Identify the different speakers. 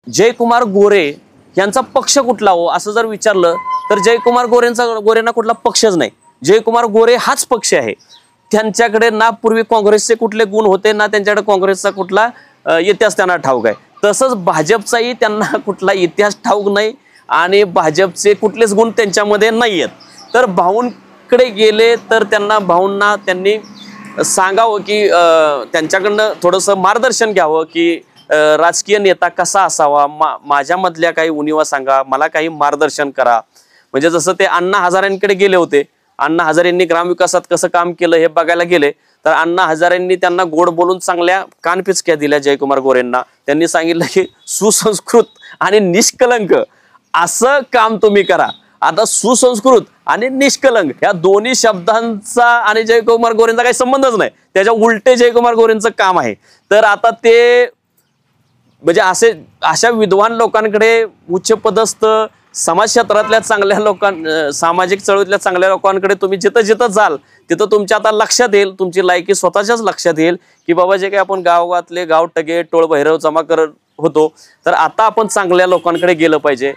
Speaker 1: जयकुमार गोरे यांचा पक्ष कुठला हो असं जर विचारलं तर जयकुमार गोरेंना कुठला पक्षच नाही। जयकुमार गोरे हाच पक्ष आहे। त्यांच्याकडे ना पूर्वी काँग्रेसचे कुठले गुण होते ना त्यांच्याकडे काँग्रेसचा कुठला इतिहास त्यांना ठाऊक आहे। तसंच भाजपचाही त्यांना कुठला इतिहास ठाऊक नाही आणि भाजपचे कुठलेच गुण त्यांच्यामध्ये नाही आहेत। तर भाऊंकडे गेले तर भाऊंना त्यांनी सांगावं की त्यांच्याकडनं थोडंसं मार्गदर्शन घ्यावं की राजकीय नेता कसा असावा, माझ्यामधल्या काही उणिवा सांगा, मला काही मार्गदर्शन करा। म्हणजे जसं ते अण्णा हजारेंकडे गेले होते, अण्णा हजारेंनी ग्रामविकासात कसं काम केलं हे बघायला गेले तर अण्णा हजारेंनी त्यांना गोड बोलून चांगल्या कानपिचक्या दिल्या जयकुमार गोरेंना। त्यांनी सांगितलं की सुसंस्कृत आणि निष्कलंक असं काम तुम्ही करा। आता सुसंस्कृत आणि निष्कलंक या दोन्ही शब्दांचा आणि जयकुमार गोरेंचा काही संबंधच नाही, त्याच्या उलटे जयकुमार गोरेंचं काम आहे। तर आता ते म्हणजे अशा विद्वान लोकांकडे, उच्च पदस्थ समाज क्षेत्रातल्या चांगल्या सामाजिक चळवळीतल्या चांगल्या लोकांकडे तुम्ही जिथं जिथं जाल तिथं तुमच्या आता लक्षात येईल, तुमची लायकी स्वतःच्याच लक्षात येईल की बाबा जे काही आपण गावातले गावटगे टोळ भैरव जमा करत होतो तर आता आपण चांगल्या लोकांकडे गेलं पाहिजे।